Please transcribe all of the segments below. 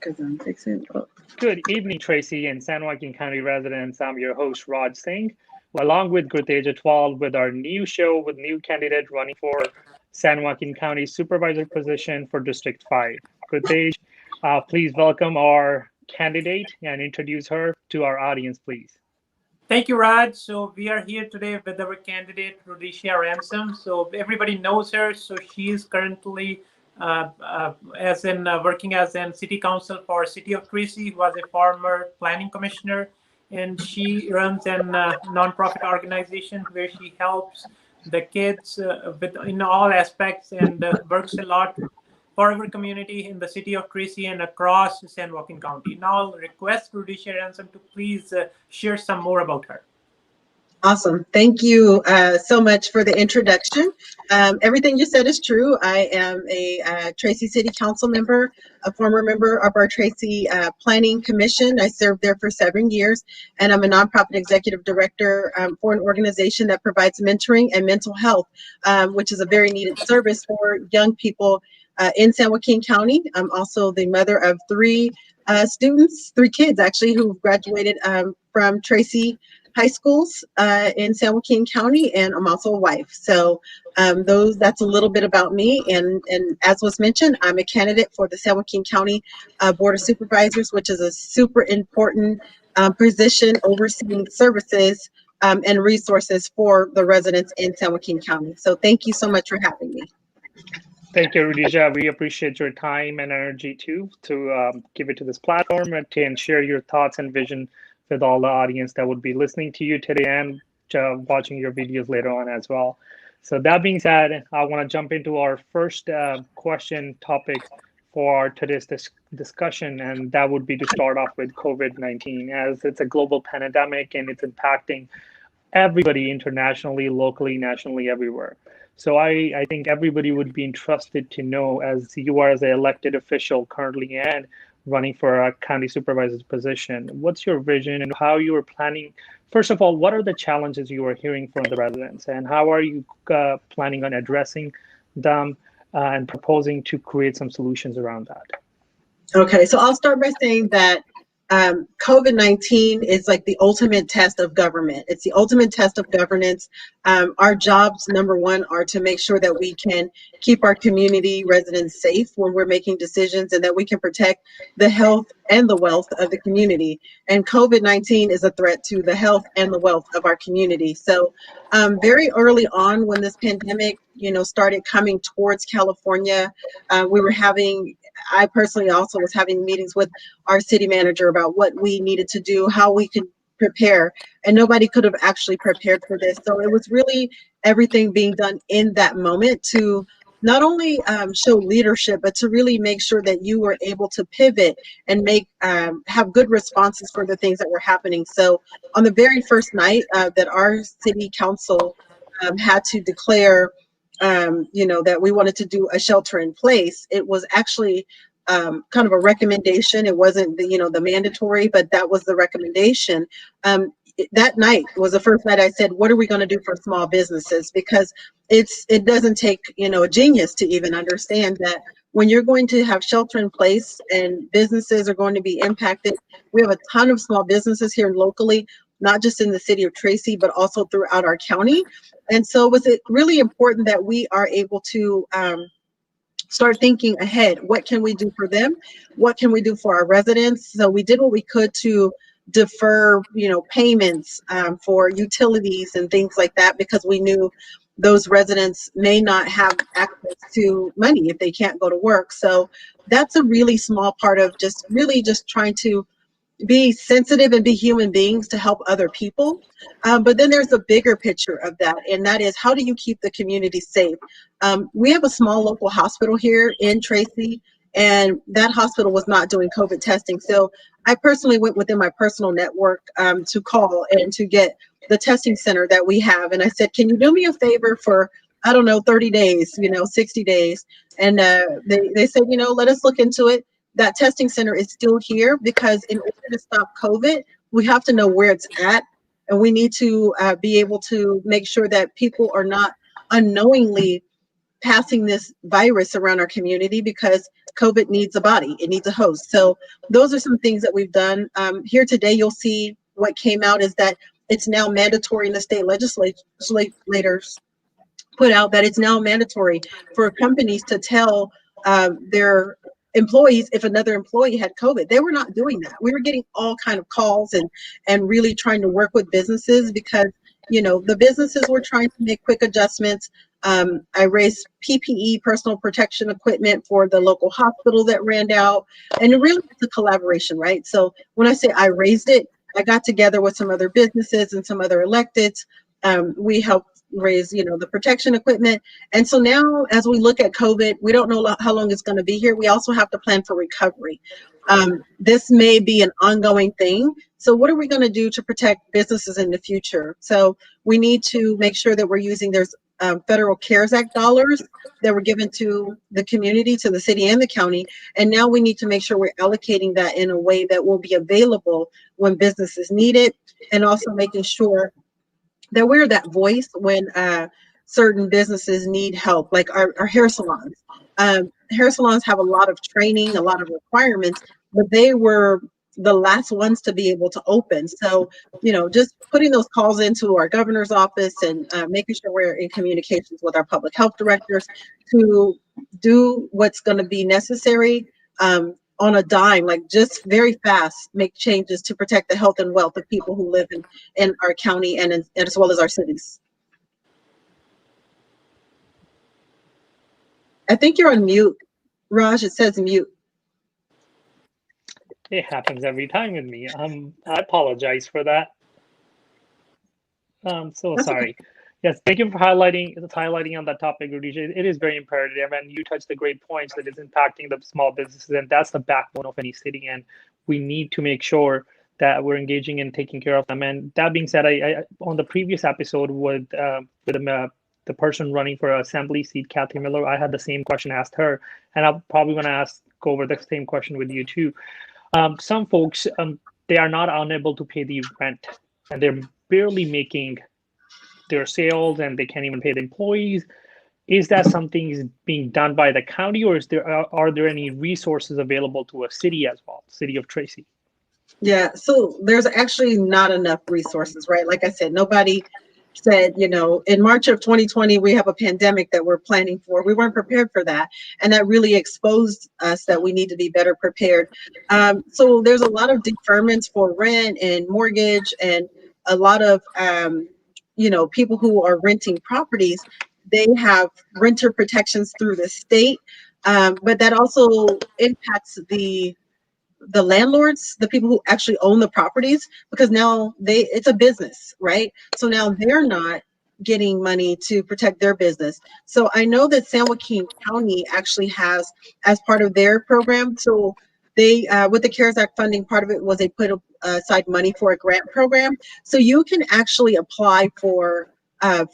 because I'm fixing it. Oh. Good evening, Tracy and San Joaquin County residents. I'm your host, Raj Singh, along with Rhodesia 12, with our new show with new candidate running for San Joaquin County Supervisor position for District 5. Rhodesia, please welcome our candidate and introduce her to our audience, please. Thank you, Raj. So we are here today with our candidate, Rhodesia Ransom. So everybody knows her. So she is currently working as in city council for City of Tracy, who was a former planning commissioner, and she runs a nonprofit organization where she helps the kids in all aspects and works a lot for our community in the City of Tracy and across San Joaquin County. Now I'll request Rhodesia Ransom to please share some more about her. Awesome. Thank you so much for the introduction. Everything you said is true. I am a Tracy City Council member, a former member of our Tracy Planning Commission. I served there for 7 years, and I'm a nonprofit executive director for an organization that provides mentoring and mental health, which is a very needed service for young people in San Joaquin County. I'm also the mother of three kids actually, who graduated from Tracy high schools in San Joaquin County, and I'm also a wife. So that's a little bit about me. And as was mentioned, I'm a candidate for the San Joaquin County Board of Supervisors, which is a super important position overseeing services and resources for the residents in San Joaquin County. So thank you so much for having me. Thank you, Rhodesia. We appreciate your time and energy too to give it to this platform and share your thoughts and vision with all the audience that would be listening to you today and watching your videos later on as well. So that being said, I want to jump into our first question topic for today's discussion, and that would be to start off with COVID-19, as it's a global pandemic and it's impacting everybody internationally, locally, nationally, everywhere. So I think everybody would be interested to know, as you are as an elected official currently and running for a county supervisor's position, what's your vision and how you are planning? First of all, what are the challenges you are hearing from the residents, and how are you planning on addressing them and proposing to create some solutions around that? Okay, so I'll start by saying that COVID-19 is like the ultimate test of government. It's the ultimate test of governance. Our jobs, number one, are to make sure that we can keep our community residents safe when we're making decisions, and that we can protect the health and the wealth of the community. And COVID-19 is a threat to the health and the wealth of our community. So very early on, when this pandemic, started coming towards California, I personally also was having meetings with our city manager about what we needed to do, how we could prepare, and nobody could have actually prepared for this. So it was really everything being done in that moment to not only show leadership, but to really make sure that you were able to pivot and have good responses for the things that were happening. So on the very first night that our city council had to declare that we wanted to do a shelter in place, it was actually kind of a recommendation. It wasn't the mandatory, but that was the recommendation. That night was the first night I said, what are we going to do for small businesses? Because it doesn't take a genius to even understand that when you're going to have shelter in place and businesses are going to be impacted. We have a ton of small businesses here locally, not just in the city of Tracy, but also throughout our county. And so was it really important that we are able to start thinking ahead. What can we do for them? What can we do for our residents? So we did what we could to defer, payments for utilities and things like that, because we knew those residents may not have access to money if they can't go to work. So that's a really small part of just trying to be sensitive and be human beings to help other people. But then there's a bigger picture of that, and that is, how do you keep the community safe? We have a small local hospital here in Tracy, and that hospital was not doing COVID testing. So I personally went within my personal network to call and to get the testing center that we have. And I said, can you do me a favor for, 30 days, 60 days? And they said, let us look into it. That testing center is still here, because in order to stop COVID, we have to know where it's at, and we need to be able to make sure that people are not unknowingly passing this virus around our community because COVID needs a body, it needs a host. So those are some things that we've done. Here today, you'll see what came out is that it's now mandatory in the state legislators put out that it's now mandatory for companies to tell their employees if another employee had COVID. They were not doing that. We were getting all kind of calls and really trying to work with businesses because, you know, the businesses were trying to make quick adjustments. I raised PPE, personal protection equipment for the local hospital that ran out. And it really was a collaboration, right? So when I say I raised it, I got together with some other businesses and some other electeds. We helped raise, you know, the protection equipment. And so now as we look at COVID, we don't know how long it's going to be here. We also have to plan for recovery. This may be an ongoing thing. So what are we going to do to protect businesses in the future? So we need to make sure that we're using, there's federal CARES Act dollars that were given to the community, to the city and the county. And now we need to make sure we're allocating that in a way that will be available when businesses need it, and also making sure that we're that voice when certain businesses need help, like our hair salons. Hair salons have a lot of training, a lot of requirements, but they were the last ones to be able to open. So, you know, just putting those calls into our governor's office and making sure we're in communications with our public health directors to do what's going to be necessary on a dime, like just very fast, make changes to protect the health and wealth of people who live in our county and as well as our cities. I think you're on mute, Raj. It says mute. It happens every time with me. I apologize for that. So sorry. Okay. Yes, thank you for highlighting on that topic, Rhodesia. It is very imperative, and you touched the great points that is impacting the small businesses, and that's the backbone of any city. And we need to make sure that we're engaging and taking care of them. And that being said, I on the previous episode with the person running for assembly seat, Kathy Miller, I had the same question asked her, and I'm probably going to go over the same question with you too. Some folks, they are not unable to pay the rent, and they're barely making their sales, and they can't even pay the employees. Is that something is being done by the county, or are there any resources available to a city as well, City of Tracy? Yeah, so there's actually not enough resources, right? Like I said, nobody said, you know, in March of 2020, we have a pandemic that we're planning for. We weren't prepared for that. And that really exposed us that we need to be better prepared. So there's a lot of deferments for rent and mortgage, and a lot of, you know, people who are renting properties, they have renter protections through the state, but that also impacts the landlords, the people who actually own the properties, because now it's a business, right? So now they're not getting money to protect their business. So I know that San Joaquin County actually has, as part of their program, so they, with the CARES Act funding, part of it was they put aside money for a grant program. So you can actually apply for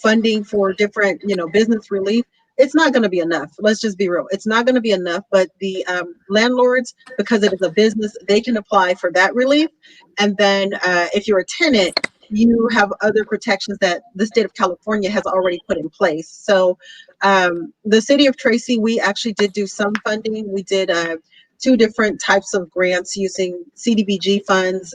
funding for different, you know, business relief. It's not going to be enough. Let's just be real. It's not going to be enough, but the landlords, because it is a business, they can apply for that relief. And then if you're a tenant, you have other protections that the state of California has already put in place. So the City of Tracy, we actually did do some funding. We did 2 different types of grants using CDBG funds,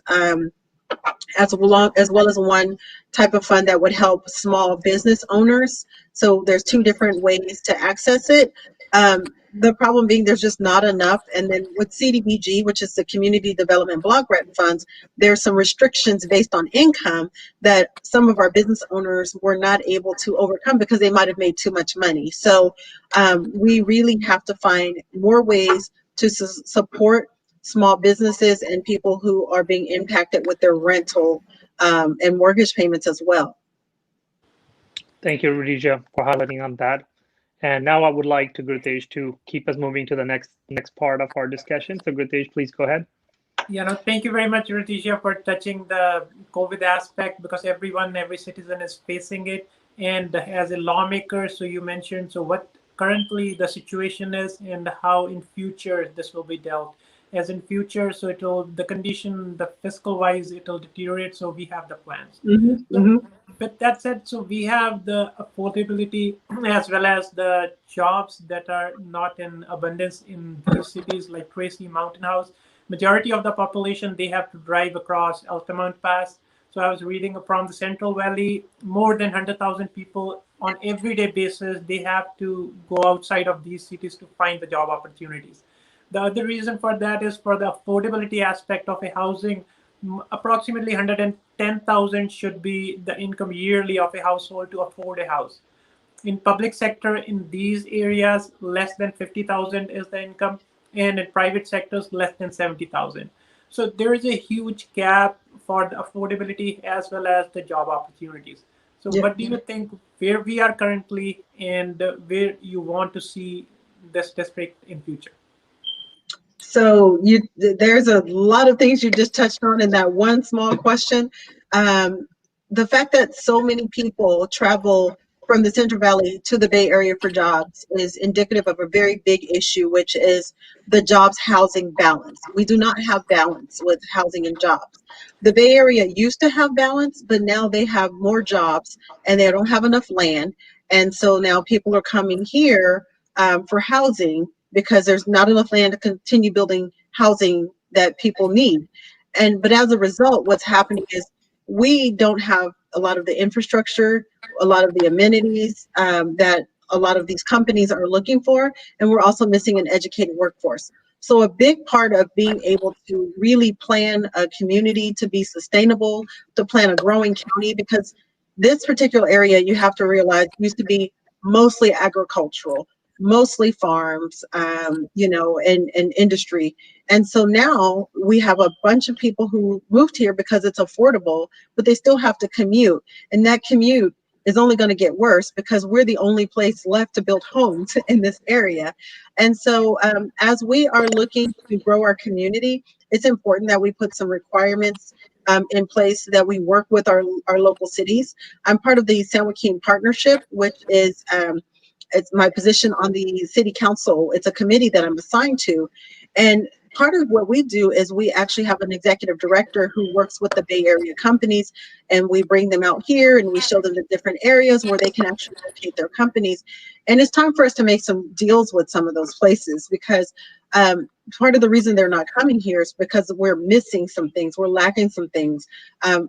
as well as one type of fund that would help small business owners. So there's 2 different ways to access it. The problem being there's just not enough. And then with CDBG, which is the Community Development Block Grant Funds, there's some restrictions based on income that some of our business owners were not able to overcome because they might have made too much money. So we really have to find more ways to support small businesses and people who are being impacted with their rental and mortgage payments as well. Thank you, Rhodesia, for highlighting on that. And now I would like to Gritesh to keep us moving to the next part of our discussion. So Gritesh, please go ahead. Yeah, no, thank you very much, Rhodesia, for touching the COVID aspect, because every citizen is facing it. And as a lawmaker, so you mentioned, so what currently the situation is and how in future this will be dealt. as in future. So the condition, the fiscal wise, it'll deteriorate. So we have the plans. But that said, so we have the affordability as well as the jobs that are not in abundance in these cities like Tracy, Mountain House. Majority of the population, they have to drive across Altamont Pass. So I was reading from the Central Valley, more than 100,000 people on everyday basis, they have to go outside of these cities to find the job opportunities. The other reason for that is for the affordability aspect of a housing. Approximately 110,000 should be the income yearly of a household to afford a house. In public sector, in these areas, less than 50,000 is the income, and in private sectors, less than 70,000. So there is a huge gap for the affordability as well as the job opportunities. So Yeah. what do you think where we are currently and where you want to see this district in future? So there's a lot of things you just touched on in that one small question. The fact that so many people travel from the Central Valley to the Bay Area for jobs is indicative of a very big issue, which is the jobs housing balance. We do not have balance with housing and jobs. The Bay Area used to have balance, but now they have more jobs and they don't have enough land. And so now people are coming here for housing because there's not enough land to continue building housing that people need. But as a result, what's happening is we don't have a lot of the infrastructure, a lot of the amenities that a lot of these companies are looking for, and we're also missing an educated workforce. So a big part of being able to really plan a community to be sustainable, to plan a growing county, because this particular area, you have to realize, used to be mostly agricultural, mostly farms, and industry. And so now we have a bunch of people who moved here because it's affordable, but they still have to commute. And that commute is only going to get worse because we're the only place left to build homes in this area. And so as we are looking to grow our community, it's important that we put some requirements in place, that we work with our local cities. I'm part of the San Joaquin Partnership, which is it's my position on the city council. It's a committee that I'm assigned to. And part of what we do is we actually have an executive director who works with the Bay Area companies, and we bring them out here and we show them the different areas where they can actually locate their companies. And it's time for us to make some deals with some of those places, because part of the reason they're not coming here is because we're missing some things, we're lacking some things.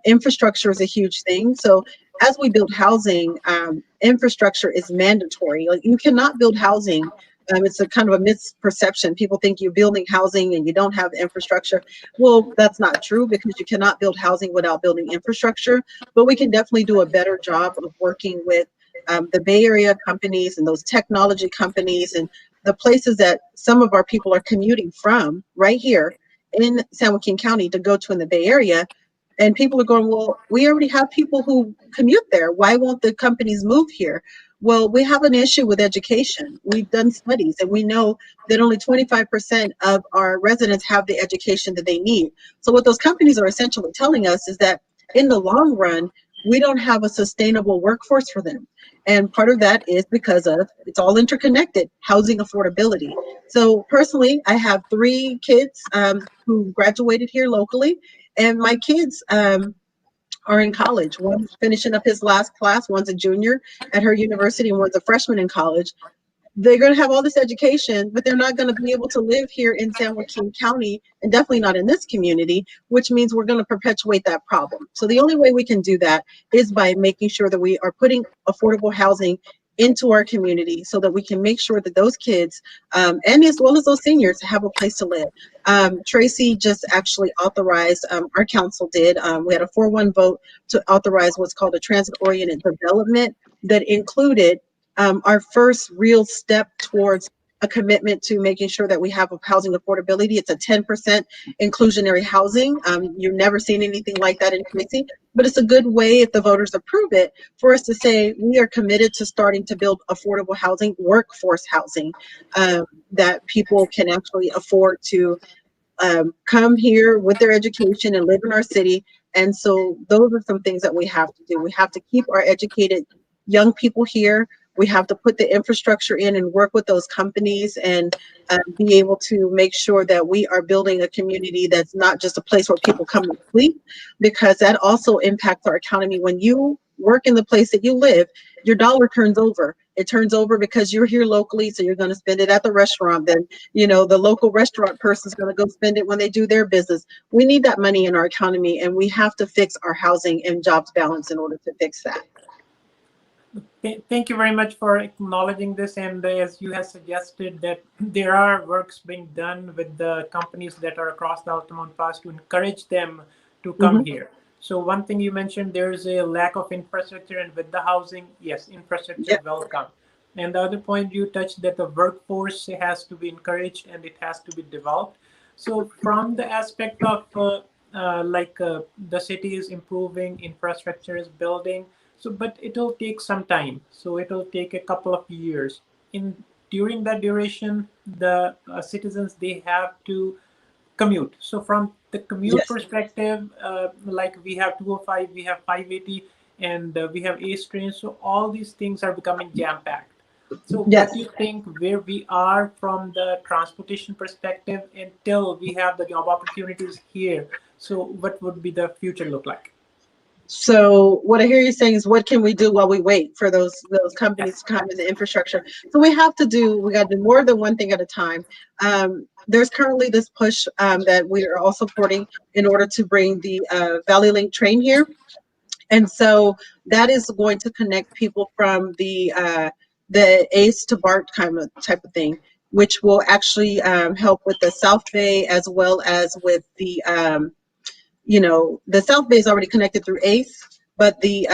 Infrastructure is a huge thing. So as we build housing, infrastructure is mandatory. Like, you cannot build housing. It's a kind of a misperception. People think you're building housing and you don't have infrastructure. Well, that's not true, because you cannot build housing without building infrastructure. But we can definitely do a better job of working with the Bay Area companies and those technology companies and the places that some of our people are commuting from right here in San Joaquin County to go to in the Bay Area. And people are going, well, we already have people who commute there. Why won't the companies move here? Well, we have an issue with education. We've done studies and we know that only 25% of our residents have the education that they need. So what those companies are essentially telling us is that in the long run, we don't have a sustainable workforce for them. And part of that is because of, it's all interconnected, housing affordability. So personally, I have 3 kids who graduated here locally, and my kids are in college. One's finishing up his last class, one's a junior at her university, and one's a freshman in college. They're going to have all this education, but they're not going to be able to live here in San Joaquin County, and definitely not in this community, which means we're going to perpetuate that problem. So the only way we can do that is by making sure that we are putting affordable housing into our community so that we can make sure that those kids and as well as those seniors have a place to live. Tracy just actually authorized, our council did, we had a 4-1 vote to authorize what's called a transit-oriented development that included our first real step towards a commitment to making sure that we have a housing affordability. It's a 10% inclusionary housing. You've never seen anything like that in Tracy, but it's a good way, if the voters approve it, for us to say we are committed to starting to build affordable housing, workforce housing, that people can actually afford to come here with their education and live in our city. And so those are some things that we have to do. We have to keep our educated young people here. We have to put the infrastructure in and work with those companies and be able to make sure that we are building a community that's not just a place where people come and sleep, because that also impacts our economy. When you work in the place that you live, your dollar turns over. It turns over because you're here locally, so you're going to spend it at the restaurant. Then, the local restaurant person's going to go spend it when they do their business. We need that money in our economy, and we have to fix our housing and jobs balance in order to fix that. Thank you very much for acknowledging this. And as you have suggested, that there are works being done with the companies that are across the Altamont Pass to encourage them to come here. So one thing you mentioned, there's a lack of infrastructure, and with the housing, yes, infrastructure will come. And the other point you touched, that the workforce has to be encouraged and it has to be developed. So from the aspect of the city is improving, infrastructure is building, but it'll take some time. So it'll take a couple of years. During that duration, the citizens, they have to commute. So from the commute perspective, like we have 205, we have 580, and we have ACE trains. So all these things are becoming jam-packed. So what do you think where we are from the transportation perspective until we have the job opportunities here? So what would be the future look like? So what I hear you saying is, what can we do while we wait for those companies to come in the infrastructure? So we got to do more than one thing at a time. There's currently this push that we are all supporting in order to bring the Valley Link train here. And so that is going to connect people from the ACE to BART type of thing, which will actually help with the South Bay, as well as with the the South Bay is already connected through ACE, but the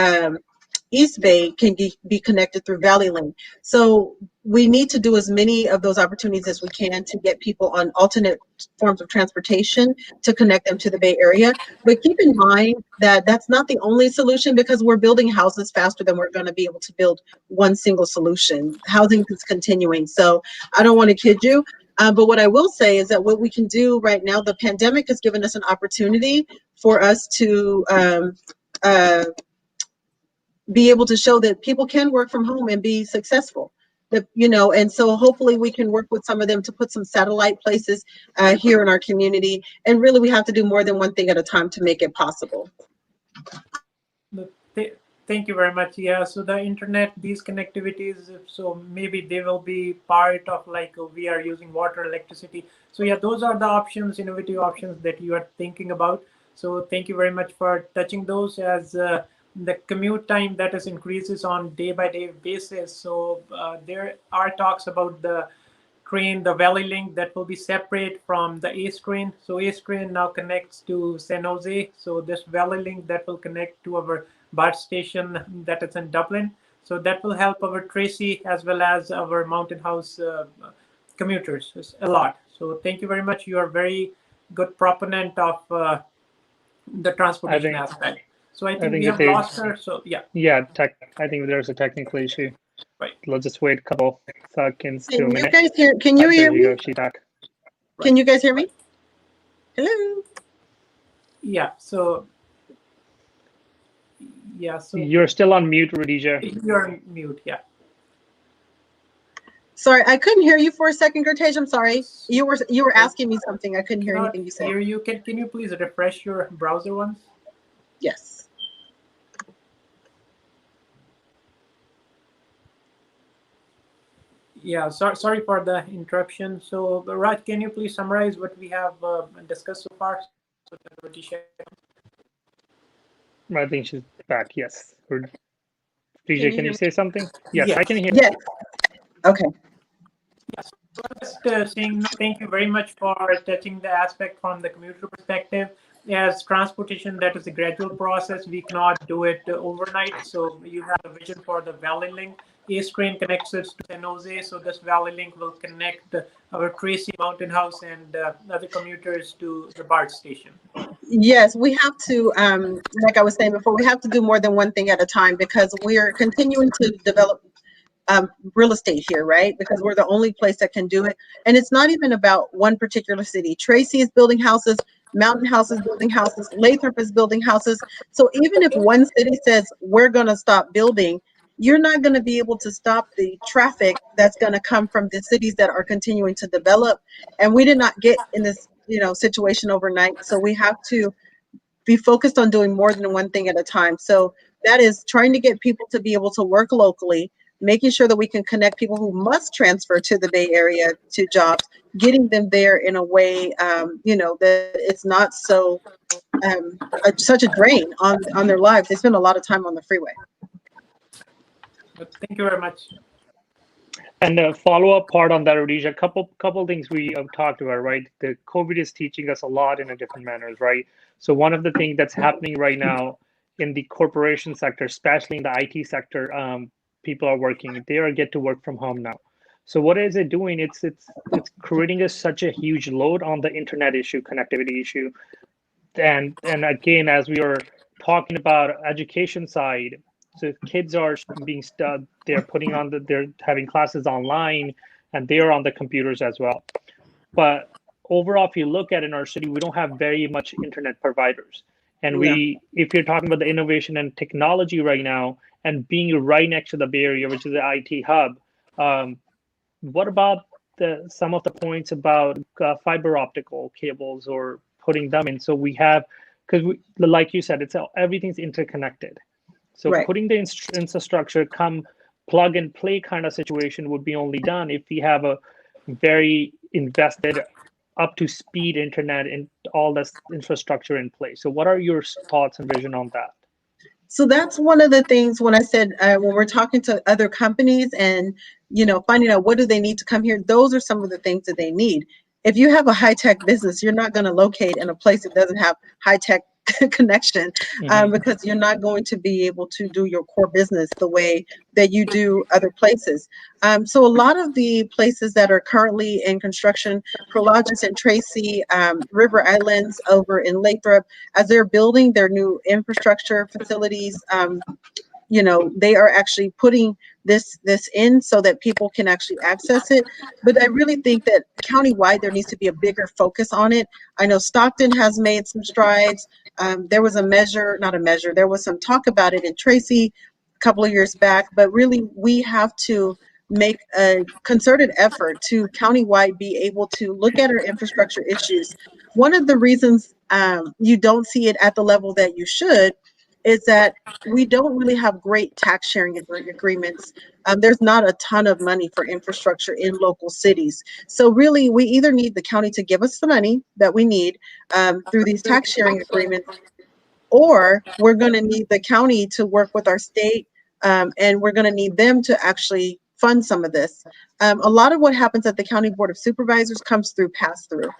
East Bay can be connected through Valley Link. So we need to do as many of those opportunities as we can to get people on alternate forms of transportation to connect them to the Bay Area. But keep in mind that that's not the only solution, because we're building houses faster than we're going to be able to build one single solution. Housing is continuing. So I don't want to kid you. But what I will say is that what we can do right now, the pandemic has given us an opportunity for us to be able to show that people can work from home and be successful. And so hopefully we can work with some of them to put some satellite places here in our community. And really, we have to do more than one thing at a time to make it possible. Thank you very much. Yeah, so the internet, these connectivities, so maybe they will be part of, like, we are using water, electricity. So yeah, those are the options, innovative options that you are thinking about. So thank you very much for touching those. As the commute time that is increases on day-by-day basis. So there are talks about the train, the Valley Link, that will be separate from the ACE train. So ACE train now connects to San Jose. So this Valley Link that will connect to our BART station that is in Dublin. So that will help our Tracy as well as our Mountain House commuters a lot. So thank you very much. You are very good proponent of the transportation aspect. So I think we have lost her. So yeah. Yeah, I think there's a technical issue. Right. Let's just wait a couple seconds to a minute. Can you hear me? There you go. She's back. Can you guys hear me? Hello. Yeah. So. Yeah. So you're still on mute, Rhodesia. You're on mute. Yeah. Sorry, I couldn't hear you for a second, Gertage. I'm sorry. You were asking me something. I couldn't hear anything you said. Hear you. Can you please refresh your browser once? Yes. Yeah, sorry for the interruption. So, Raj, can you please summarize what we have discussed so far? So I think she's back. Yes. DJ, can you say something? Yes, yes. I can hear. Yes. Okay. Yes. So just saying thank you very much for touching the aspect from the commuter perspective. As transportation, that is a gradual process. We cannot do it overnight. So you have a vision for the Valley Link. ACE train connects us to San Jose. So this Valley Link will connect our Tracy, Mountain House, and other commuters to the BART station. Yes, we have to, like I was saying before, we have to do more than one thing at a time, because we are continuing to develop real estate here, right? Because we're the only place that can do it. And it's not even about one particular city. Tracy is building houses, Mountain House is building houses, Lathrop is building houses. So even if one city says we're going to stop building, you're not going to be able to stop the traffic that's going to come from the cities that are continuing to develop. And we did not get in this, situation overnight. So we have to be focused on doing more than one thing at a time. So that is trying to get people to be able to work locally, making sure that we can connect people who must transfer to the Bay Area to jobs, getting them there in a way, that it's not so such a drain on their lives. They spend a lot of time on the freeway. Thank you very much. And a follow-up part on that, Rhodesia, a couple things we have talked about, right? The COVID is teaching us a lot in a different manners, right? So one of the things that's happening right now in the corporation sector, especially in the IT sector, people are working. They get to work from home now. So what is it doing? It's creating such a huge load on the internet issue, connectivity issue, and again, as we are talking about education side, so if kids are being they're putting on they're having classes online, and they're on the computers as well. But overall, if you look at in our city, we don't have very much internet providers. And if you're talking about the innovation and technology right now, and being right next to the Bay Area, which is the IT hub, what about some of the points about fiber optical cables or putting them in? So we have, because like you said, everything's interconnected. So putting the infrastructure, plug and play kind of situation would be only done if we have a very invested, up to speed internet and all this infrastructure in place. So what are your thoughts and vision on that? So that's one of the things when I said, when we're talking to other companies and, finding out what do they need to come here, those are some of the things that they need. If you have a high-tech business, you're not going to locate in a place that doesn't have high-tech connection, because you're not going to be able to do your core business the way that you do other places. So a lot of the places that are currently in construction, Prologis and Tracy, River Islands over in Lathrop, as they're building their new infrastructure facilities, they are actually putting this in so that people can actually access it. But I really think that countywide, there needs to be a bigger focus on it. I know Stockton has made some strides. There was there was some talk about it in Tracy a couple of years back, but really we have to make a concerted effort to countywide be able to look at our infrastructure issues. One of the reasons you don't see it at the level that you should is that we don't really have great tax sharing agreements. There's not a ton of money for infrastructure in local cities. So really, we either need the county to give us the money that we need through these tax sharing agreements, or we're going to need the county to work with our state, and we're going to need them to actually fund some of this. A lot of what happens at the County Board of Supervisors comes through pass-through.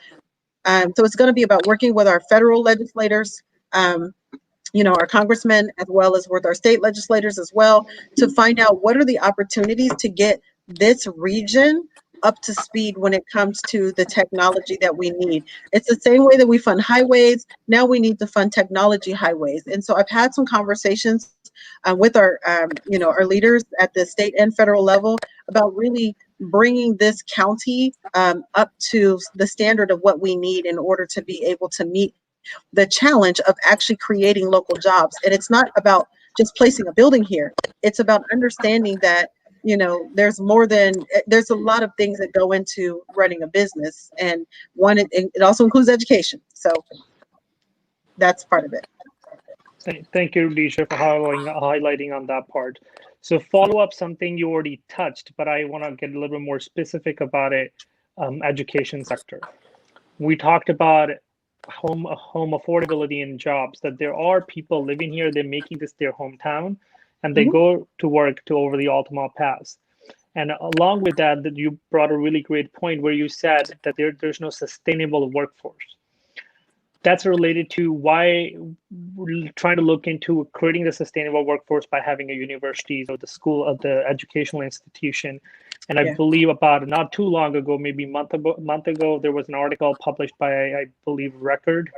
So it's going to be about working with our federal legislators, our congressmen, as well as with our state legislators as well, to find out what are the opportunities to get this region up to speed when it comes to the technology that we need. It's the same way that we fund highways. Now we need to fund technology highways. And so I've had some conversations with our leaders at the state and federal level about really bringing this county up to the standard of what we need in order to be able to meet the challenge of actually creating local jobs. And it's not about just placing a building here. It's about understanding that, there's a lot of things that go into running a business. And it also includes education. So that's part of it. Thank you, Rhodesia, for highlighting on that part. So follow up something you already touched, but I want to get a little bit more specific about it. Education sector. We talked about home affordability and jobs, that there are people living here, they're making this their hometown, and they go to work over the Altamont Pass. And along with that, you brought a really great point where you said that there's no sustainable workforce. That's related to why we're trying to look into creating the sustainable workforce by having a university or the school of the educational institution. And I believe about not too long ago, maybe a month ago, there was an article published by, I believe, Record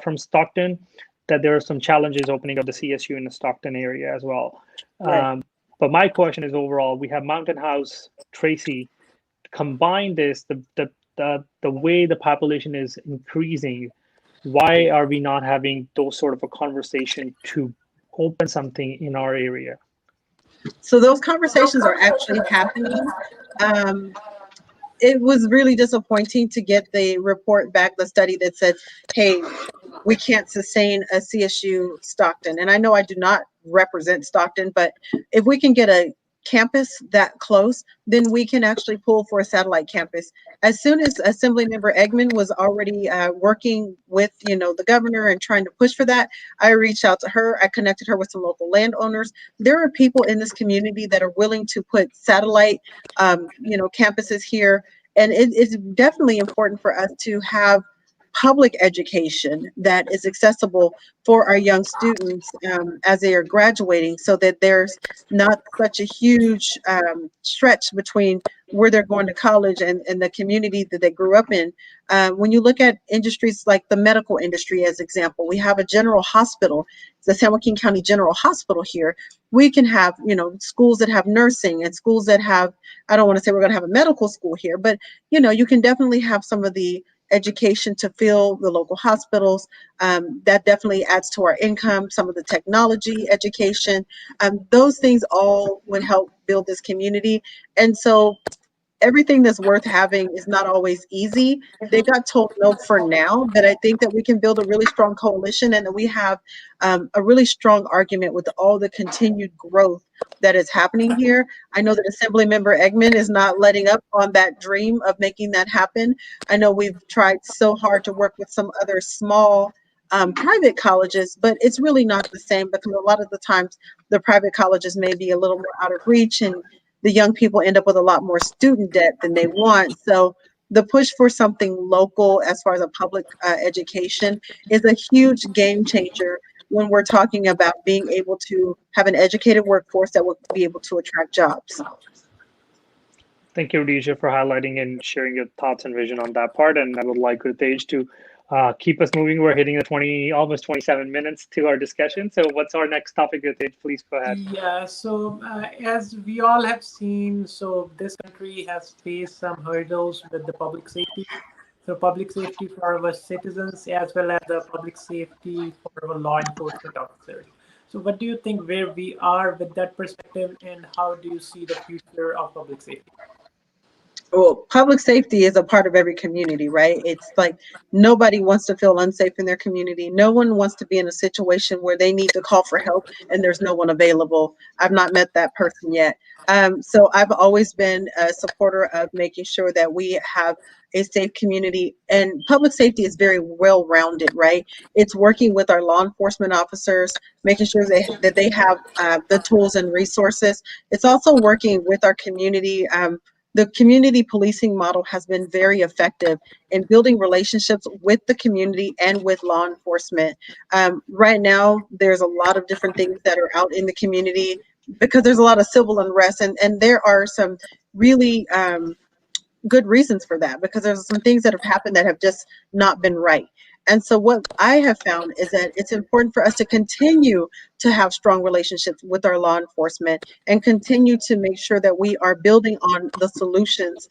from Stockton, that there are some challenges opening up the CSU in the Stockton area as well. Right. But my question is overall, we have Mountain House, Tracy, combine this, the way the population is increasing, why are we not having those sort of a conversation to open something in our area? So those conversations are actually happening. It was really disappointing to get the report back, the study that said, hey, we can't sustain a CSU Stockton. And I know I do not represent Stockton, but if we can get a campus that close, then we can actually pull for a satellite campus. As soon as Assemblymember Eggman was already working with, the governor and trying to push for that, I reached out to her. I connected her with some local landowners. There are people in this community that are willing to put satellite, campuses here. And it's definitely important for us to have public education that is accessible for our young students as they are graduating, so that there's not such a huge stretch between where they're going to college and the community that they grew up in. When you look at industries like the medical industry, as example, we have a general hospital, the San Joaquin County General Hospital here. We can have, schools that have nursing and schools that have, I don't want to say we're going to have a medical school here, but, you can definitely have some of the education to fill the local hospitals. That definitely adds to our income. Some of the technology education, those things all would help build this community. And so everything that's worth having is not always easy. They got told no for now, but I think that we can build a really strong coalition, and that we have a really strong argument with all the continued growth that is happening here. I know that Assemblymember Eggman is not letting up on that dream of making that happen. I know we've tried so hard to work with some other small private colleges, but it's really not the same, because a lot of the times the private colleges may be a little more out of reach, and the young people end up with a lot more student debt than they want. So the push for something local as far as a public education is a huge game changer when we're talking about being able to have an educated workforce that will be able to attract jobs. Thank you, Rhodesia, for highlighting and sharing your thoughts and vision on that part. And I would like Ritesh to keep us moving. We're hitting the almost 27 minutes to our discussion. So what's our next topic, Ritesh? Please go ahead. Yeah, so as we all have seen, so this country has faced some hurdles with the public safety. So public safety for our citizens, as well as the public safety for our law enforcement officers. So what do you think where we are with that perspective, and how do you see the future of public safety? Well, public safety is a part of every community, right? It's like nobody wants to feel unsafe in their community. No one wants to be in a situation where they need to call for help and there's no one available. I've not met that person yet. So I've always been a supporter of making sure that we have a safe community, and public safety is very well rounded, right? It's working with our law enforcement officers, making sure that they have the tools and resources. It's also working with our community. The community policing model has been very effective in building relationships with the community and with law enforcement. Right now, there's a lot of different things that are out in the community because there's a lot of civil unrest, and there are some really good reasons for that, because there's some things that have happened that have just not been right. And so what I have found is that it's important for us to continue to have strong relationships with our law enforcement and continue to make sure that we are building on the solutions.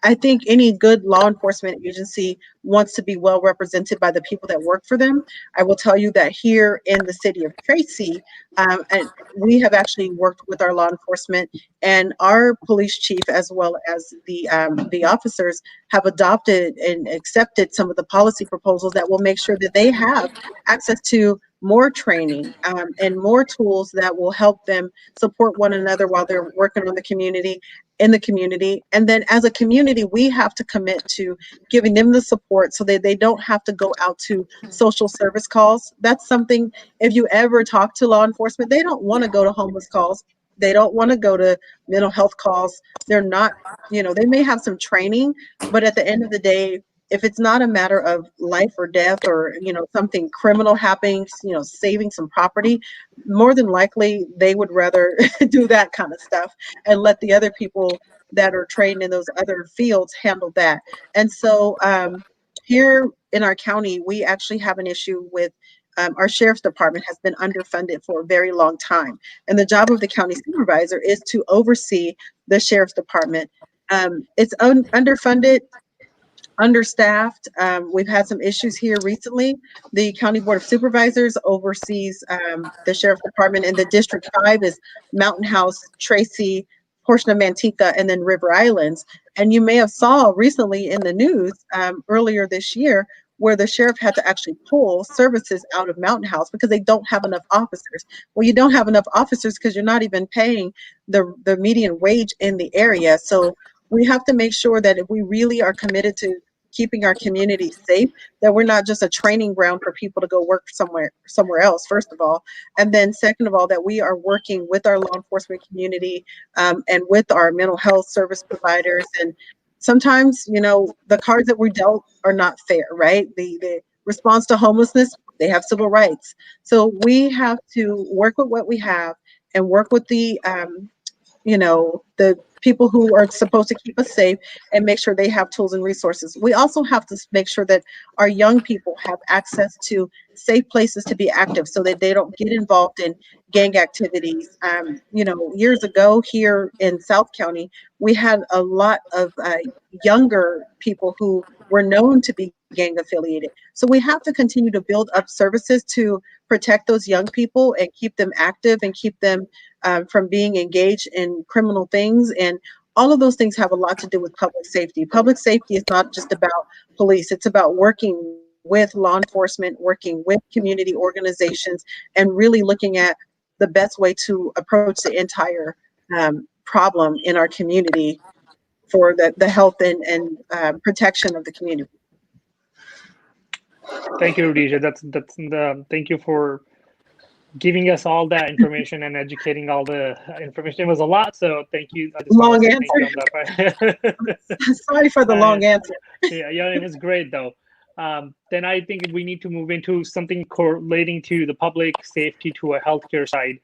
I think any good law enforcement agency wants to be well represented by the people that work for them. I will tell you that here in the city of Tracy, and we have actually worked with our law enforcement, and our police chief, as well as the officers, have adopted and accepted some of the policy proposals that will make sure that they have access to more training and more tools that will help them support one another while they're working on the community, in the community. And then as a community, we have to commit to giving them the support so that they don't have to go out to social service calls. That's something, if you ever talk to law enforcement, they don't want to go to homeless calls. They don't want to go to mental health calls. They're not, they may have some training, but at the end of the day, if it's not a matter of life or death, or something criminal happening, saving some property, more than likely they would rather do that kind of stuff and let the other people that are trained in those other fields handle that. And so here in our county, we actually have an issue with our sheriff's department has been underfunded for a very long time. And the job of the county supervisor is to oversee the sheriff's department. It's underfunded. understaffed. We've had some issues here recently. The County Board of Supervisors oversees the Sheriff's Department, and the District 5 is Mountain House, Tracy, portion of Manteca, and then River Islands. And you may have saw recently in the news earlier this year where the sheriff had to actually pull services out of Mountain House because they don't have enough officers. Well, you don't have enough officers because you're not even paying the median wage in the area. So we have to make sure that if we really are committed to keeping our community safe, that we're not just a training ground for people to go work somewhere else, first of all. And then second of all, that we are working with our law enforcement community and with our mental health service providers. And sometimes, you know, the cards that we're dealt are not fair, right? The response to homelessness, they have civil rights. So we have to work with what we have and work with the people who are supposed to keep us safe and make sure they have tools and resources. We also have to make sure that our young people have access to safe places to be active so that they don't get involved in gang activities. Years ago here in South County, we had a lot of younger people who were known to be gang affiliated. So we have to continue to build up services to protect those young people and keep them active and keep them from being engaged in criminal things. And all of those things have a lot to do with public safety. Public safety is not just about police. It's about working with law enforcement, working with community organizations, and really looking at the best way to approach the entire problem in our community for the health and protection of the community. Thank you, Rhodesia. Thank you for giving us all that information and educating all the information. It was a lot, so thank you. I just Long answer. answer. Thank you on that. Sorry for the long answer. Yeah, it was great though. Then I think we need to move into something correlating to the public safety to a healthcare side.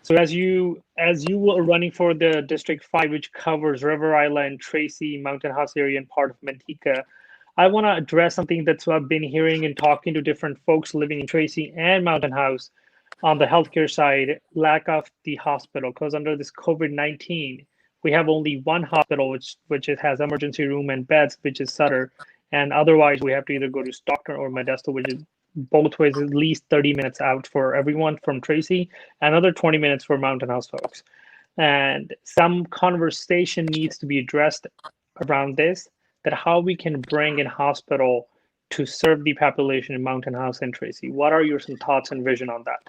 So as you were running for the District 5, which covers River Island, Tracy, Mountain House area, and part of Manteca, I want to address something that's what I've been hearing and talking to different folks living in Tracy and Mountain House on the healthcare side, lack of the hospital. Because under this COVID-19, we have only one hospital, which has emergency room and beds, which is Sutter. And otherwise, we have to either go to Stockton or Modesto, which is both ways at least 30 minutes out for everyone from Tracy, another 20 minutes for Mountain House folks. And some conversation needs to be addressed around this, that how we can bring in hospital to serve the population in Mountain House and Tracy. What are your some thoughts and vision on that?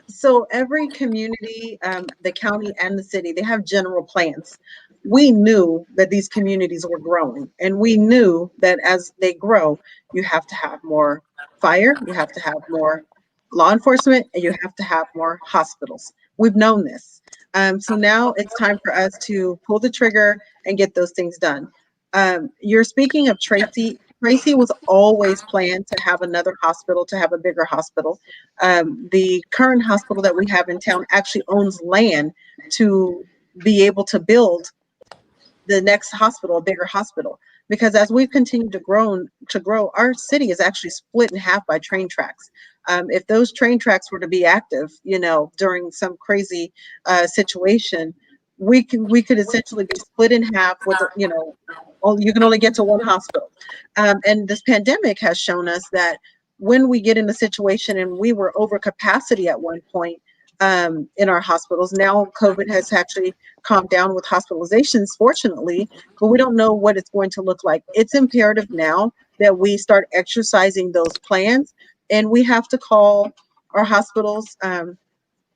So every community, the county and the city, they have general plans. We knew that these communities were growing, and we knew that as they grow, you have to have more fire, you have to have more law enforcement, and you have to have more hospitals. We've known this. So now it's time for us to pull the trigger and get those things done. You're speaking of Tracy. Tracy was always planned to have another hospital, to have a bigger hospital. The current hospital that we have in town actually owns land to be able to build the next hospital, a bigger hospital. Because as we've continued to grow, our city is actually split in half by train tracks. If those train tracks were to be active, during some crazy situation, we could essentially be split in half with, you can only get to one hospital. And this pandemic has shown us that when we get in a situation, and we were over capacity at one point in our hospitals, now COVID has actually calmed down with hospitalizations, fortunately, but we don't know what it's going to look like. It's imperative now that we start exercising those plans, and we have to call our hospitals,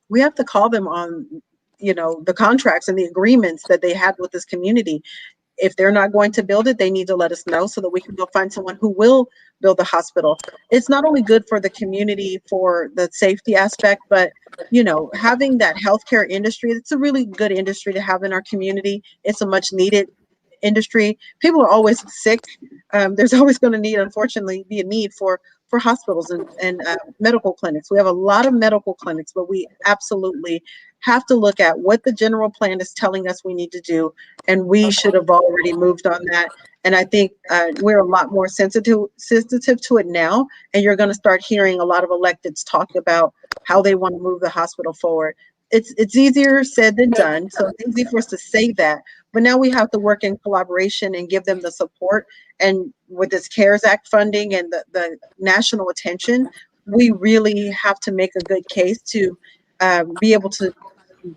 we have to call them on the contracts and the agreements that they had with this community. If they're not going to build it, they need to let us know so that we can go find someone who will build the hospital. It's not only good for the community for the safety aspect, but having that healthcare industry, it's a really good industry to have in our community. It's a much needed industry. People are always sick. There's always going to unfortunately, be a need for hospitals and medical clinics. We have a lot of medical clinics, but we absolutely have to look at what the general plan is telling us we need to do, and we should have already moved on that. And I think we're a lot more sensitive to it now, and you're going to start hearing a lot of electeds talk about how they want to move the hospital forward. it's easier said than done. So it's easy for us to say that, but now we have to work in collaboration and give them the support. And with this CARES Act funding and the national attention, we really have to make a good case to be able to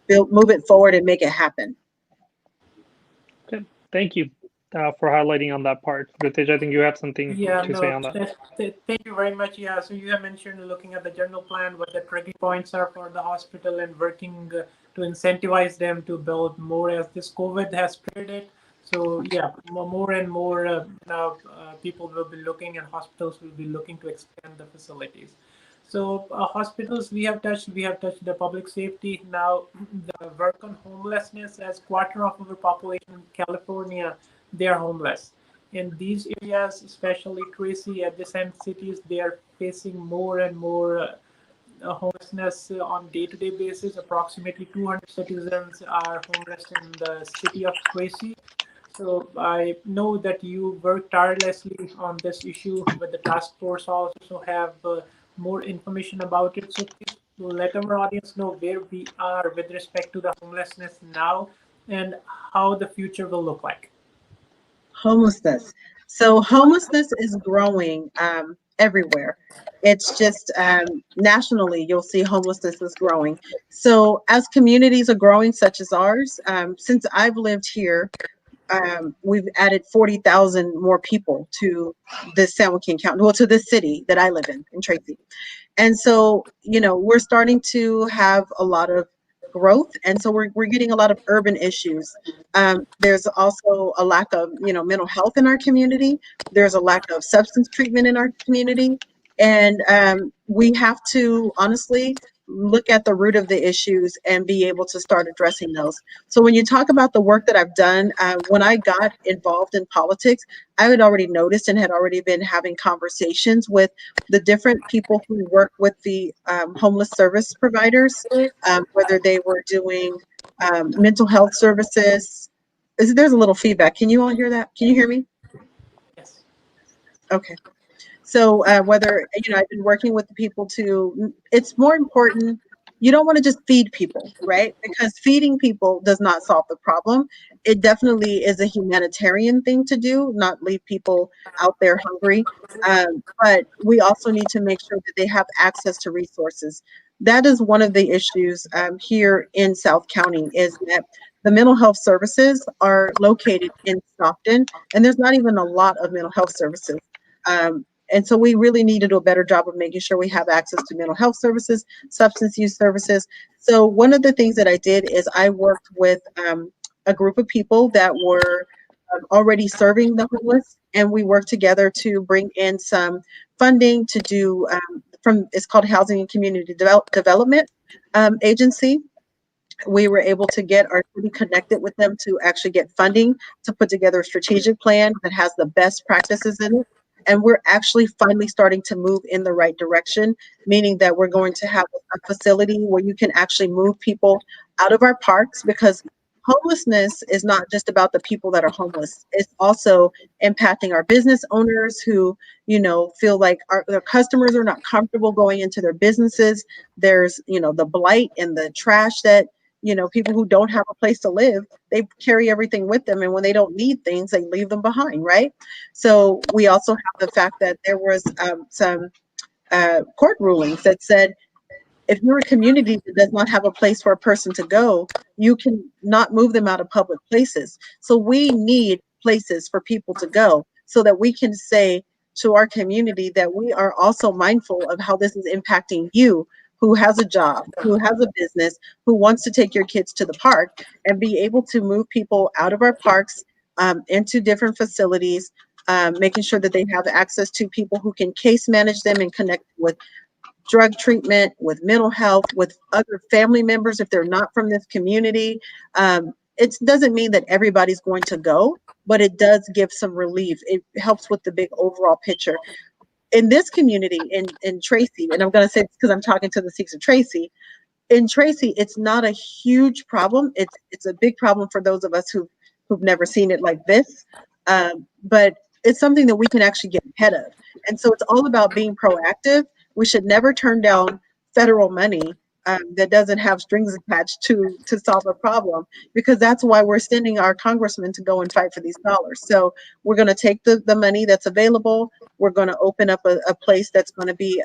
move it forward and make it happen. Okay, thank you for highlighting on that part. Ritesh, I think you have something Yeah, to say no, on that. thank you very much. Yeah, so you have mentioned looking at the general plan, what the trigger points are for the hospital and working to incentivize them to build more as this COVID has triggered it. So yeah, more and more now people will be looking and hospitals will be looking to expand the facilities. So hospitals we have touched the public safety. Now the work on homelessness, as quarter of our population in California, they are homeless. In these areas, especially Tracy, adjacent cities, they are facing more and more homelessness on day-to-day basis. Approximately 200 citizens are homeless in the city of Tracy. So I know that you work tirelessly on this issue, but the task force also have more information about it. So please let our audience know where we are with respect to the homelessness now and how the future will look like. Homelessness. So homelessness is growing everywhere. It's just nationally, you'll see homelessness is growing. So as communities are growing, such as ours, since I've lived here, we've added 40,000 more people to this San Joaquin County, well, to this city that I live in Tracy. And so, we're starting to have a lot of growth. And so we're getting a lot of urban issues. There's also a lack of, mental health in our community. There's a lack of substance treatment in our community. And we have to honestly look at the root of the issues and be able to start addressing those. So when you talk about the work that I've done, when I got involved in politics, I had already noticed and had already been having conversations with the different people who work with the homeless service providers, whether they were doing mental health services. There's a little feedback. Can you all hear that? Can you hear me? Yes. Okay. So whether, I've been working with the people it's more important. You don't want to just feed people, right? Because feeding people does not solve the problem. It definitely is a humanitarian thing to do, not leave people out there hungry. But we also need to make sure that they have access to resources. That is one of the issues here in South County, is that the mental health services are located in Stockton, and there's not even a lot of mental health services. And so we really need to do a better job of making sure we have access to mental health services, substance use services. So one of the things that I did is I worked with a group of people that were already serving the homeless, and we worked together to bring in some funding to do it's called Housing and Community Development Agency. We were able to get our city connected with them to actually get funding to put together a strategic plan that has the best practices in it. And we're actually finally starting to move in the right direction, meaning that we're going to have a facility where you can actually move people out of our parks, because homelessness is not just about the people that are homeless. It's also impacting our business owners who, feel like their customers are not comfortable going into their businesses. There's, the blight and the trash that, people who don't have a place to live, they carry everything with them. And when they don't need things, they leave them behind, right? So we also have the fact that there was some court rulings that said, if you're a community that does not have a place for a person to go, you can not move them out of public places. So we need places for people to go so that we can say to our community that we are also mindful of how this is impacting you, who has a job, who has a business, who wants to take your kids to the park, and be able to move people out of our parks into different facilities, making sure that they have access to people who can case manage them and connect with drug treatment, with mental health, with other family members if they're not from this community. It doesn't mean that everybody's going to go, but it does give some relief. It helps with the big overall picture. In this community, in Tracy, and I'm going to say this because I'm talking to the Seeks of Tracy, in Tracy, it's not a huge problem. It's a big problem for those of us who've never seen it like this. But it's something that we can actually get ahead of. And so it's all about being proactive. We should never turn down federal money that doesn't have strings attached to solve a problem, because that's why we're sending our congressmen to go and fight for these dollars. So we're going to take the money that's available. We're going to open up a place that's going to be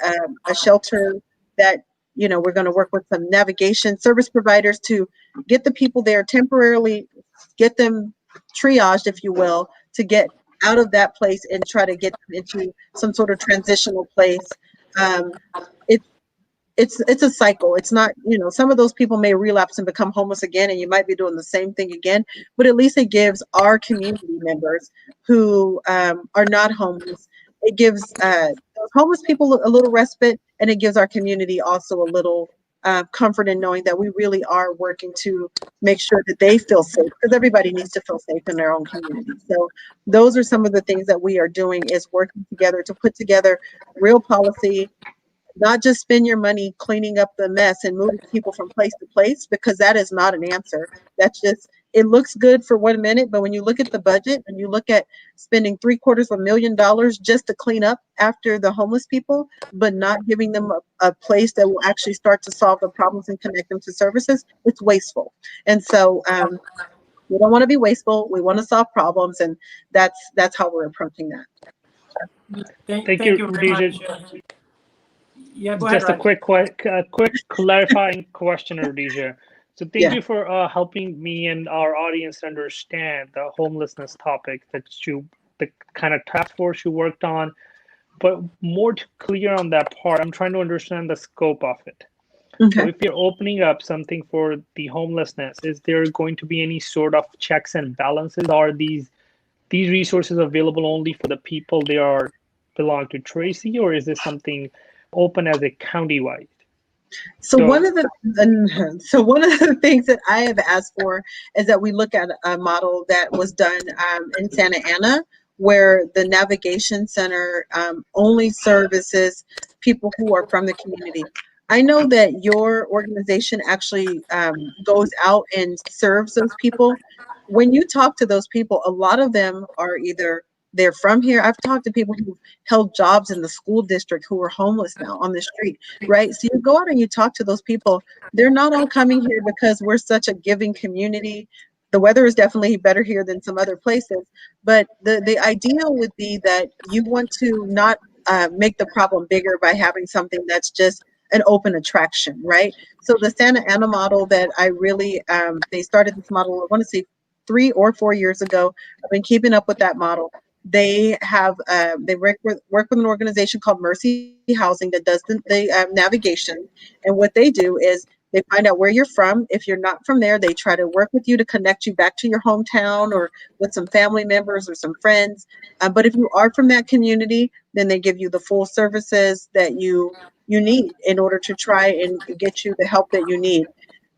a shelter that, we're going to work with some navigation service providers to get the people there temporarily, get them triaged, if you will, to get out of that place and try to get them into some sort of transitional place. Um, it's a cycle. It's not, some of those people may relapse and become homeless again, and you might be doing the same thing again, but at least it gives our community members who are not homeless, it gives those homeless people a little respite, and it gives our community also a little comfort in knowing that we really are working to make sure that they feel safe, because everybody needs to feel safe in their own community. So those are some of the things that we are doing, is working together to put together real policy, not just spend your money cleaning up the mess and moving people from place to place, because that is not an answer. That's just, it looks good for 1 minute, but when you look at the budget and you look at spending $750,000 just to clean up after the homeless people, but not giving them a place that will actually start to solve the problems and connect them to services, it's wasteful. And so we don't want to be wasteful. We want to solve problems, and that's how we're approaching that. Thank Thank you, you very Rhodesia. much. Yeah, go ahead, Just a Raj. quick clarifying question, Rhodesia. So thank Yeah. you for helping me and our audience understand the homelessness topic the kind of task force you worked on. But more to clear on that part, I'm trying to understand the scope of it. So Okay. if you're opening up something for the homelessness, is there going to be any sort of checks and balances? Are these resources available only for the people they are belong to Tracy, or is this something open as a countywide? So So one of the things that I have asked for is that we look at a model that was done in Santa Ana, where the navigation center only services people who are from the community. I know that your organization actually goes out and serves those people. When you talk to those people, a lot of them are either they're from here. I've talked to people who held jobs in the school district who are homeless now on the street, right? So you go out and you talk to those people. They're not all coming here because we're such a giving community. The weather is definitely better here than some other places, but the ideal would be that you want to not make the problem bigger by having something that's just an open attraction, right? So the Santa Ana model that I really, they started this model, I want to say 3 or 4 years ago. I've been keeping up with that model. They have they work with an organization called Mercy Housing that does the navigation, and what they do is they find out where you're from. If you're not from there, they try to work with you to connect you back to your hometown or with some family members or some friends. But if you are from that community, then they give you the full services that you need in order to try and get you the help that you need.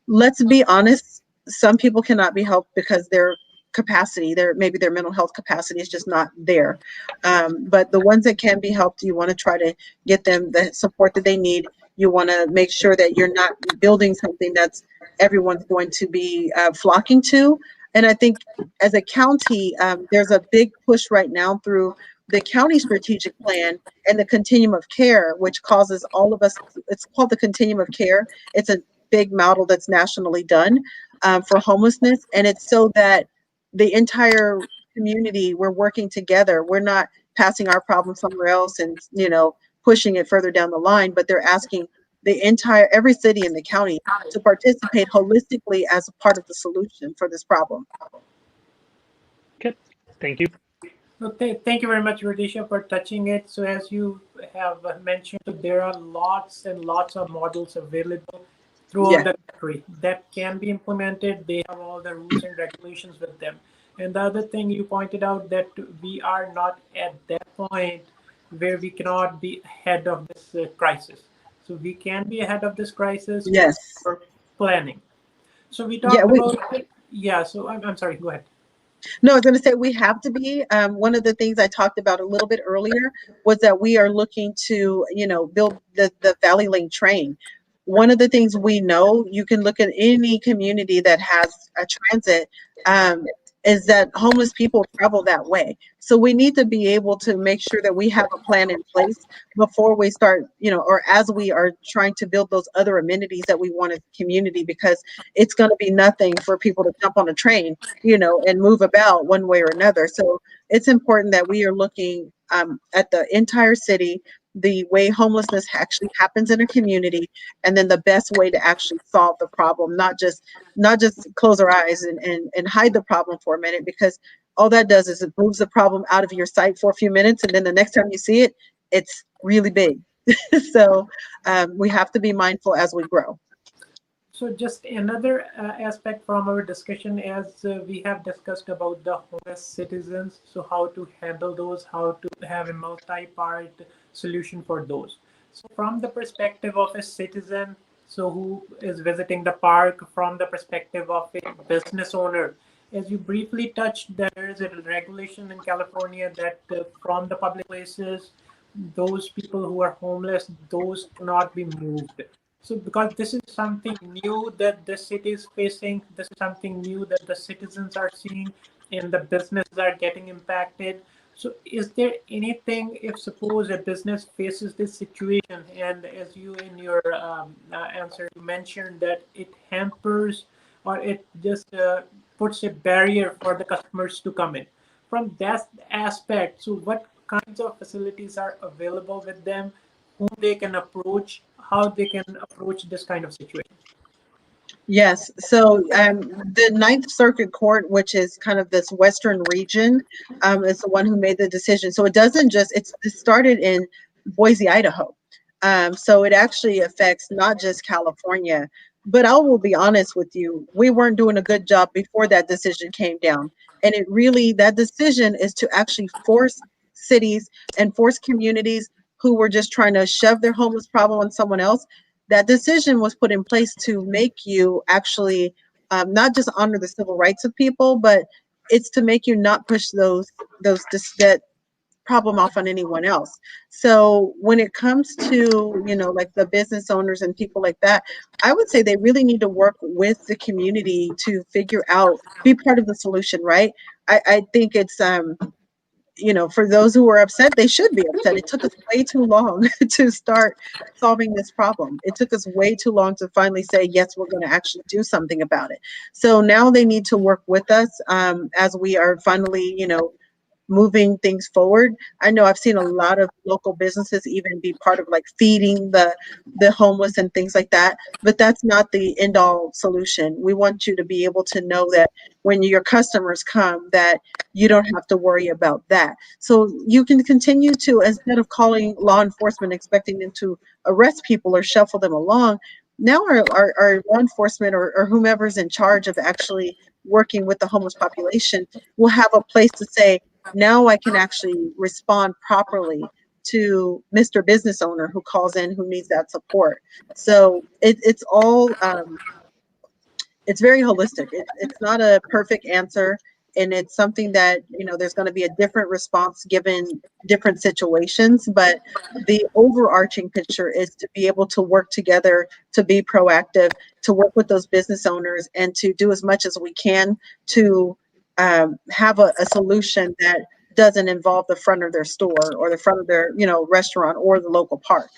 Let's be honest, some people cannot be helped because their capacity, maybe their mental health capacity is just not there. But the ones that can be helped, you want to try to get them the support that they need. You want to make sure that you're not building something that's everyone's going to be flocking to. And I think as a county, there's a big push right now through the county strategic plan and the continuum of care, which causes all of us, it's called the continuum of care. It's a big model that's nationally done for homelessness. And it's so that the entire community, we're working together. We're not passing our problem somewhere else and, pushing it further down the line, but they're asking every city in the county to participate holistically as a part of the solution for this problem. okay, thank you. Well, thank you very much, Rhodesia, for touching it. So as you have mentioned, there are lots and lots of models available throughout the country that can be implemented. They have all the rules and regulations with them. And the other thing you pointed out, that we are not at that point where we cannot be ahead of this crisis. So we can be ahead of this crisis for planning. So we talked about, so I'm sorry, go ahead. No, I was going to say we have to be. One of the things I talked about a little bit earlier was that we are looking to, build the Valley Link train. One of the things we know, you can look at any community that has a transit, is that homeless people travel that way. So we need to be able to make sure that we have a plan in place before we start, or as we are trying to build those other amenities that we want in the community, because it's going to be nothing for people to jump on a train, and move about one way or another. So it's important that we are looking at the entire city, the way homelessness actually happens in a community, and then the best way to actually solve the problem, not just close our eyes and hide the problem for a minute, because all that does is it moves the problem out of your sight for a few minutes, and then the next time you see it, it's really big. So we have to be mindful as we grow. So just another aspect from our discussion, as we have discussed about the homeless citizens, so how to handle those, how to have a multi-part solution for those. So from the perspective of a citizen, so who is visiting the park, from the perspective of a business owner, as you briefly touched, there is a regulation in California that from the public places, those people who are homeless, those cannot be moved. So because this is something new that the city is facing, this is something new that the citizens are seeing and the businesses are getting impacted. So is there anything, if suppose a business faces this situation, and as you in your answer you mentioned that it hampers or it just puts a barrier for the customers to come in. From that aspect, so what kinds of facilities are available with them, whom they can approach, how they can approach this kind of situation? Yes. So the Ninth Circuit Court, which is kind of this Western region, is the one who made the decision. So it doesn't just, it started in Boise, Idaho. So it actually affects not just California. But I will be honest with you, we weren't doing a good job before that decision came down. And it really, that decision is to actually force cities and force communities who were just trying to shove their homeless problem on someone else. That decision was put in place to make you actually not just honor the civil rights of people, but it's to make you not push that problem off on anyone else. So when it comes to, like the business owners and people like that, I would say they really need to work with the community to figure out, be part of the solution, right? I think it's for those who are upset, they should be upset. It took us way too long to start solving this problem. It took us way too long to finally say, yes, we're going to actually do something about it. So now they need to work with us as we are finally, moving things forward. I know I've seen a lot of local businesses even be part of like feeding the homeless and things like that, but that's not the end all solution. We want you to be able to know that when your customers come, that you don't have to worry about that. So you can continue to, instead of calling law enforcement expecting them to arrest people or shuffle them along, now our law enforcement or whomever's in charge of actually working with the homeless population will have a place to say, now I can actually respond properly to Mr. Business Owner who calls in, who needs that support. So it's all, it's very holistic. It's not a perfect answer. And it's something that, there's going to be a different response given different situations. But the overarching picture is to be able to work together, to be proactive, to work with those business owners, and to do as much as we can to have a solution that doesn't involve the front of their store or the front of their, restaurant or the local park.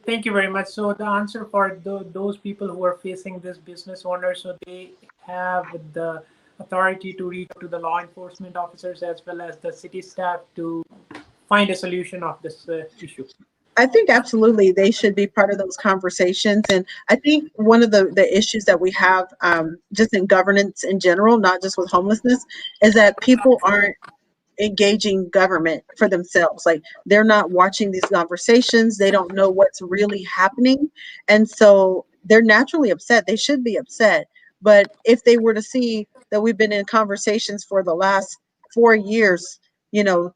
Thank you very much. So the answer for those people who are facing this business owner, so they have the authority to reach to the law enforcement officers as well as the city staff to find a solution of this issue. I think absolutely they should be part of those conversations. And I think one of the issues that we have just in governance in general, not just with homelessness, is that people aren't engaging government for themselves. Like they're not watching these conversations. They don't know what's really happening. And so they're naturally upset. They should be upset. But if they were to see that we've been in conversations for the last 4 years,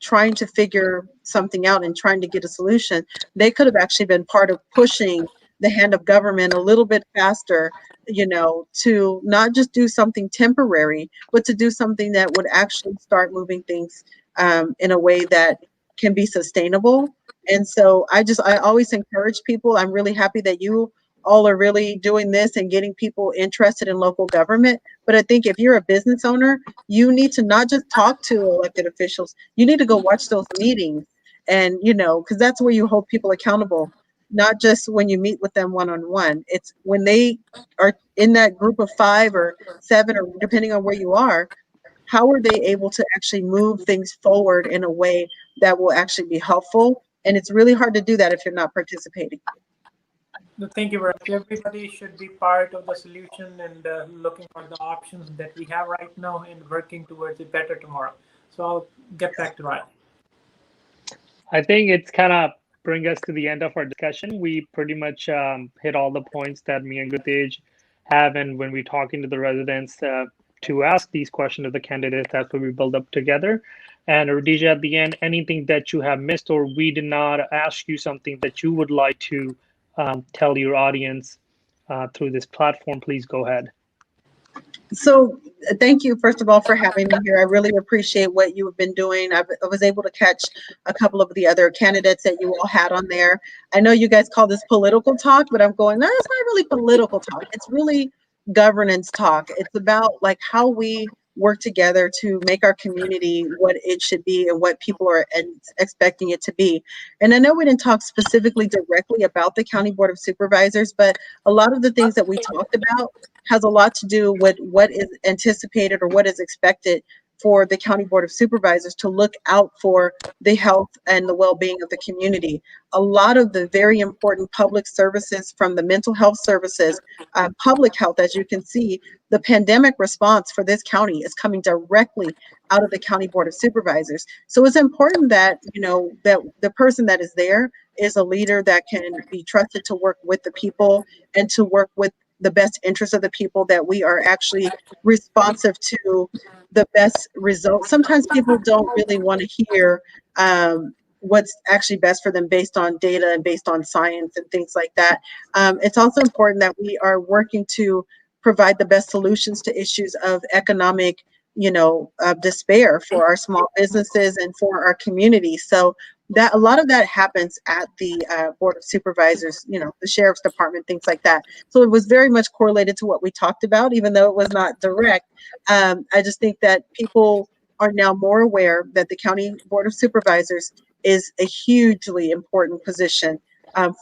trying to figure something out and trying to get a solution, they could have actually been part of pushing the hand of government a little bit faster, to not just do something temporary, but to do something that would actually start moving things in a way that can be sustainable. And so I always encourage people. I'm really happy that you all are really doing this and getting people interested in local government. But I think if you're a business owner, you need to not just talk to elected officials, you need to go watch those meetings. And, because that's where you hold people accountable, not just when you meet with them one-on-one. It's when they are in that group of 5 or 7, or depending on where you are, how are they able to actually move things forward in a way that will actually be helpful? And it's really hard to do that if you're not participating. Thank you very much. Everybody should be part of the solution and looking for the options that we have right now and working towards a better tomorrow. So I'll get back to Ryan. I think it's kind of bring us to the end of our discussion. We pretty much hit all the points that me and Gutej have, and when we're talking to the residents to ask these questions of the candidates, that's what we build up together. And Rhodesia, at the end, anything that you have missed or we did not ask you, something that you would like to tell your audience through this platform, please go ahead. So thank you, first of all, for having me here. I really appreciate what you have been doing. I was able to catch a couple of the other candidates that you all had on there. I know you guys call this political talk, but I'm going, no, it's not really political talk. It's really governance talk. It's about like how we work together to make our community what it should be and what people are expecting it to be. And I know we didn't talk specifically directly about the County Board of Supervisors, but a lot of the things that we talked about has a lot to do with what is anticipated or what is expected for the County Board of Supervisors to look out for the health and the well-being of the community. A lot of the very important public services, from the mental health services, public health, as you can see, the pandemic response for this county is coming directly out of the County Board of Supervisors. So it's important that, that the person that is there is a leader that can be trusted to work with the people and to work with the best interest of the people, that we are actually responsive to the best results. Sometimes people don't really want to hear what's actually best for them based on data and based on science and things like that. It's also important that we are working to provide the best solutions to issues of economic, despair for our small businesses and for our community. So that a lot of that happens at the Board of Supervisors, the Sheriff's Department, things like that. So it was very much correlated to what we talked about, even though it was not direct. I just think that people are now more aware that the County Board of Supervisors is a hugely important position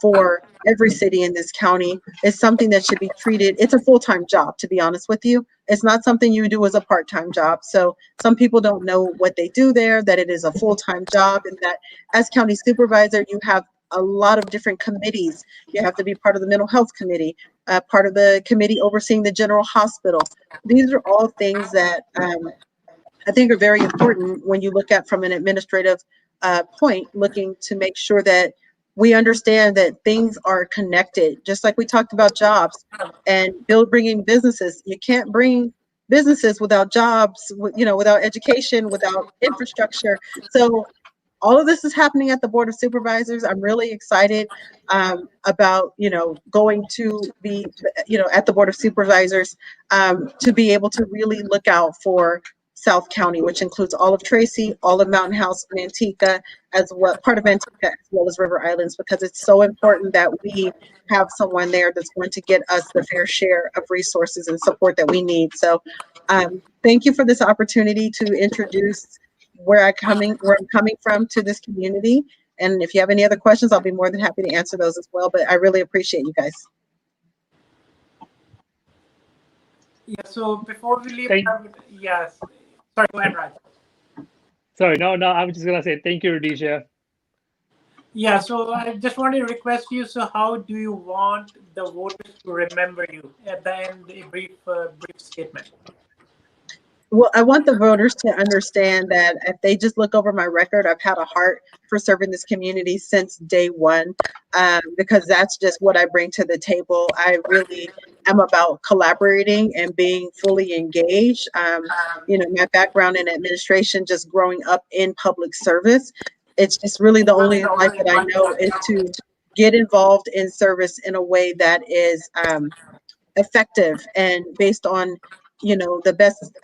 for every city in this county. It's something that should be treated. It's a full-time job, to be honest with you. It's not something you do as a part-time job. So some people don't know what they do there, that it is a full-time job, and that as county supervisor, you have a lot of different committees. You have to be part of the mental health committee, part of the committee overseeing the general hospital. These are all things that I think are very important when you look at from an administrative point, looking to make sure that we understand that things are connected, just like we talked about jobs and bringing businesses. You can't bring businesses without jobs, without education, without infrastructure. So all of this is happening at the Board of Supervisors. I'm really excited about, going to be, at the Board of Supervisors to be able to really look out for South County, which includes all of Tracy, all of Mountain House, Manteca, as well, part of Manteca, as well as River Islands, because it's so important that we have someone there that's going to get us the fair share of resources and support that we need. So thank you for this opportunity to introduce where I'm coming from to this community. And if you have any other questions, I'll be more than happy to answer those as well. But I really appreciate you guys. Yeah, so before we leave, yes. Sorry, go ahead, Raj. Sorry, no, I was just going to say thank you, Rhodesia. Yeah, so I just want to request you, so how do you want the voters to remember you? At the end, a brief statement. Well, I want the voters to understand that if they just look over my record, I've had a heart for serving this community since day one, because that's just what I bring to the table. I really am about collaborating and being fully engaged. My background in administration, just growing up in public service, it's just really the only life that I know is to get involved in service in a way that is effective and based on the best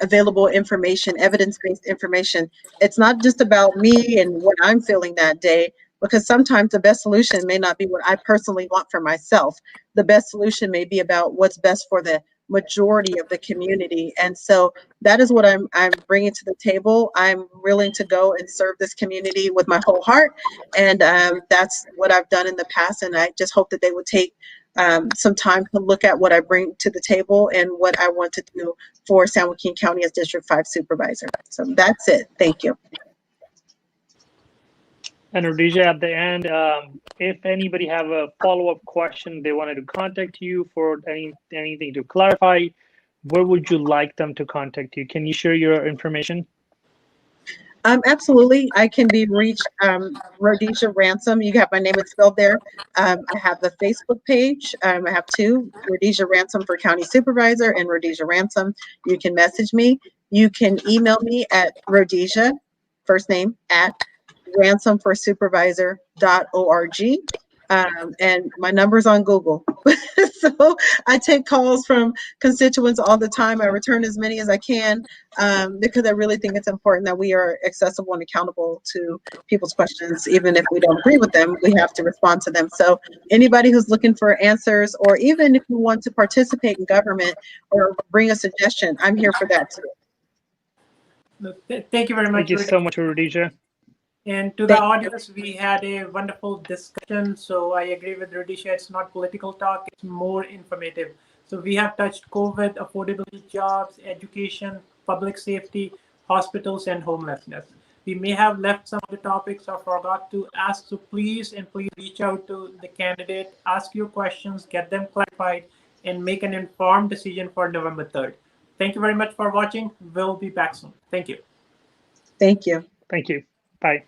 available information, evidence-based information. It's not just about me and what I'm feeling that day, because sometimes the best solution may not be what I personally want for myself. The best solution may be about what's best for the majority of the community. And so that is what I'm bringing to the table. I'm willing to go and serve this community with my whole heart. And that's what I've done in the past. And I just hope that they would take some time to look at what I bring to the table and what I want to do for San Joaquin County as District 5 Supervisor. So that's it. Thank you. And Rhodesia, at the end, if anybody have a follow-up question, they wanted to contact you for anything to clarify, where would you like them to contact you? Can you share your information? Absolutely. I can be reached, Rhodesia Ransom. You have my name, it's spelled there. I have the Facebook page. I have two, Rhodesia Ransom for County Supervisor and Rhodesia Ransom. You can message me. You can email me at Rhodesia, first name, at ransomforsupervisor.org. And my number's on Google. So I take calls from constituents all the time. I return as many as I can because I really think it's important that we are accessible and accountable to people's questions. Even if we don't agree with them, we have to respond to them. So anybody who's looking for answers, or even if you want to participate in government or bring a suggestion, I'm here for that too. Thank you very much. Thank you so much, Rhodesia. And to the audience, we had a wonderful discussion. So I agree with Rhodesia. It's not political talk. It's more informative. So we have touched COVID, affordability, jobs, education, public safety, hospitals, and homelessness. We may have left some of the topics or forgot to ask. So please reach out to the candidate, ask your questions, get them clarified, and make an informed decision for November 3rd. Thank you very much for watching. We'll be back soon. Thank you. Thank you. Thank you. Bye.